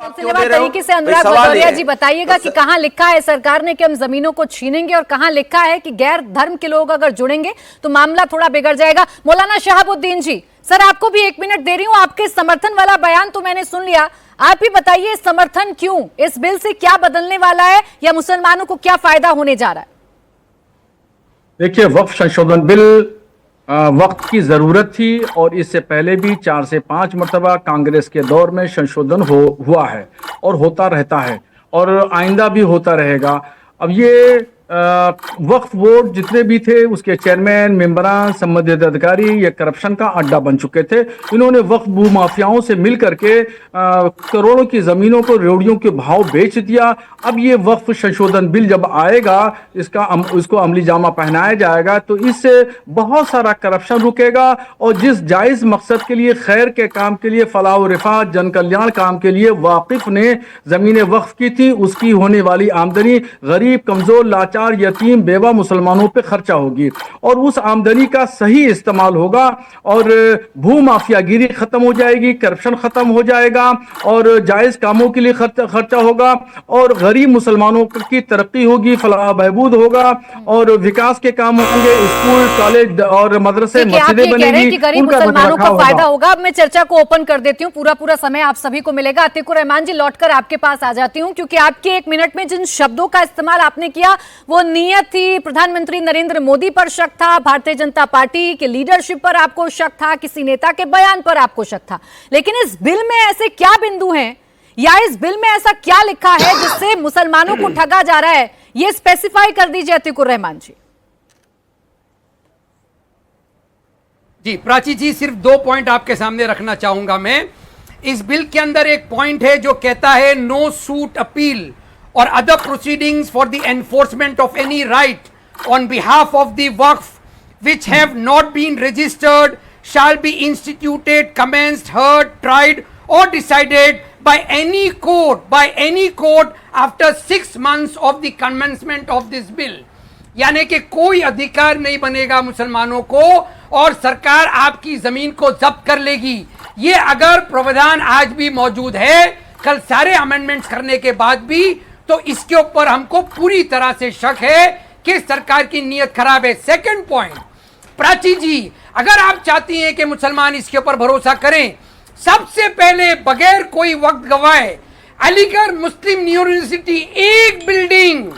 सिलसिलेवार तरीके से अनुराग भदौरिया जी बताइएगा कि कहां लिखा है सरकार ने कि हम जमीनों को छीनेंगे और कहां लिखा है कि गैर धर्म के लोग अगर जुड़ेंगे तो मामला थोड़ा बिगड़ जाएगा। मौलाना शहाबुद्दीन जी, सर आपको भी 1 मिनट दे रही हूं। आपके समर्थन वाला बयान तो मैंने सुन लिया, आप ही बताइए समर्थन क्यों, इस बिल से क्या बदलने वाला है या मुसलमानों को क्या फायदा होने जा रहा है? देखिए, वक्फ संशोधन बिल वक्त की जरूरत थी और इससे पहले भी 4 से 5 मरतबा कांग्रेस के दौर में संशोधन हुआ है और होता रहता है और आइंदा भी होता रहेगा। अब ये वक्फ बोर्ड जितने भी थे उसके चेयरमैन, मेंबरान, संबंधित अधिकारी ये करप्शन का अड्डा बन चुके थे। इन्होंने वक्फ भू माफियाओं से मिल करके करोड़ों की जमीनों को रेवड़ियों के भाव बेच दिया। अब ये वक्फ संशोधन बिल जब आएगा, इसको अमली जामा पहनाया जाएगा तो इससे बहुत सारा करप्शन रुकेगा और जिस जायज मकसद के लिए, खैर के काम के लिए, फलाह व रिफात, जन कल्याण काम के लिए वाकिफ ने जमीनें वक्फ की थी, उसकी होने वाली आमदनी गरीब, कमजोर, लाचार, यतीम, बेवा मुसलमानों पे खर्चा होगी और उस आमदनी का सही इस्तेमाल होगा और भू माफियागिरी खत्म हो जाएगी, करप्शन खत्म हो जाएगा और जायज कामों के लिए खर्चा होगा और गरीब मुसलमानों की तरक्की होगी, फलाह बहबूद होगा और विकास के काम होंगे, स्कूल, कॉलेज और मदरसे, मस्जिदें बनेंगी, गरीब मुसलमानों को फायदा होगा। अब मैं चर्चा को ओपन कर देती हूँ, पूरा समय आप सभी को मिलेगा। अतीकुर रहमान जी, लौटकर आपके पास आ जाती हूँ क्योंकि आपके 1 मिनट में जिन शब्दों का इस्तेमाल आपने किया वो नियत थी। प्रधानमंत्री नरेंद्र मोदी पर शक था, भारतीय जनता पार्टी के लीडरशिप पर आपको शक था, किसी नेता के बयान पर आपको शक था, लेकिन इस बिल में ऐसे क्या बिंदु हैं या इस बिल में ऐसा क्या लिखा है जिससे मुसलमानों को ठगा जा रहा है, ये स्पेसिफाई कर दीजिए अतीकुर रहमान जी। जी प्राची जी, सिर्फ 2 पॉइंट आपके सामने रखना चाहूंगा मैं। इस बिल के अंदर एक पॉइंट है जो कहता है no suit appeal or other proceedings for the enforcement of any right on behalf of the waqf which have not been registered shall be instituted, commenced, heard, tried or decided by any court after 6 months of the commencement of this bill। यानी कि कोई अधिकार नहीं बनेगा मुसलमानों को और सरकार आपकी जमीन को जब्त कर लेगी। ये अगर प्रावधान आज भी मौजूद है, कल सारे अमेंडमेंट्स करने के बाद भी, तो इसके ऊपर हमको पूरी तरह से शक है कि सरकार की नीयत खराब है। सेकंड पॉइंट, प्राची जी, अगर आप चाहती हैं कि मुसलमान इसके ऊपर भरोसा करें, सबसे पहले बगैर कोई वक्त गवाए अलीगढ़ मुस्लिम यूनिवर्सिटी, एक बिल्डिंग,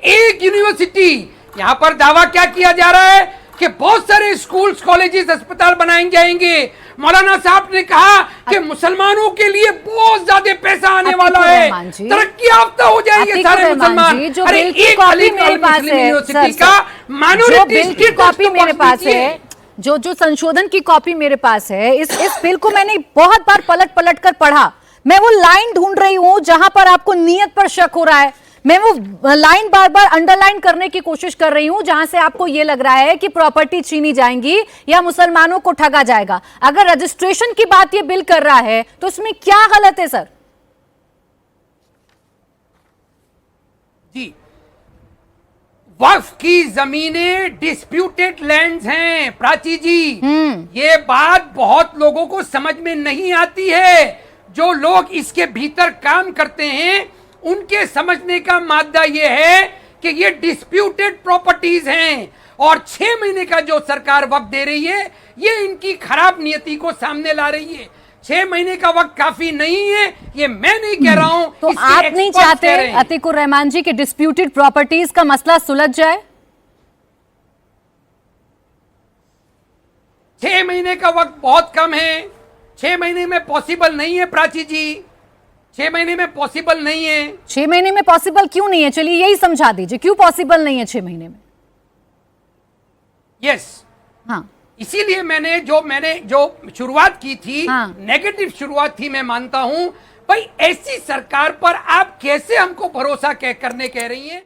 एक यूनिवर्सिटी, यहां पर दावा क्या किया जा रहा है कि बहुत सारे स्कूल्स, कॉलेजेस, अस्पताल बनाए जाएंगे। मौलाना साहब ने कहा कि मुसलमानों के लिए बहुत ज्यादा पैसा आने वाला है, तरक्की याफ्ता हो जाएंगे सारे मुसलमान। अरे एक कॉपी मेरे पास है, जो संशोधन की कॉपी मेरे पास है, इस बिल को मैंने बहुत बार पलट कर पढ़ा। मैं वो लाइन ढूंढ रही हूं जहां पर आपको नियत पर शक हो रहा है, मैं वो लाइन बार अंडरलाइन करने की कोशिश कर रही हूं जहां से आपको ये लग रहा है कि प्रॉपर्टी छीनी जाएंगी या मुसलमानों को ठगा जाएगा। अगर रजिस्ट्रेशन की बात ये बिल कर रहा है तो इसमें क्या गलत है सर? जी, वक्फ की जमीनें डिस्प्यूटेड लैंड्स हैं प्राची जी। ये बात बहुत लोगों को समझ में नहीं आती है। जो लोग इसके भीतर काम करते हैं उनके समझने का मादा ये है कि ये डिस्प्यूटेड प्रॉपर्टीज हैं और 6 महीने का जो सरकार वक्त दे रही है ये इनकी खराब नियति को सामने ला रही है। 6 महीने का वक्त काफी नहीं है, ये मैं नहीं कह रहा हूं। तो आप नहीं चाहते अतीकुर रहमान जी कि डिस्प्यूटेड प्रॉपर्टीज का मसला सुलझ जाए? 6 महीने का वक्त बहुत कम है, 6 महीने में पॉसिबल नहीं है प्राची जी, 6 महीने में पॉसिबल नहीं है। 6 महीने में पॉसिबल क्यों नहीं है? चलिए यही समझा दीजिए, क्यों पॉसिबल नहीं है 6 महीने में? यस, हाँ, इसीलिए मैंने जो शुरुआत की थी, हाँ, नेगेटिव शुरुआत थी, मैं मानता हूं। भाई ऐसी सरकार पर आप कैसे हमको भरोसा करने कह रही हैं?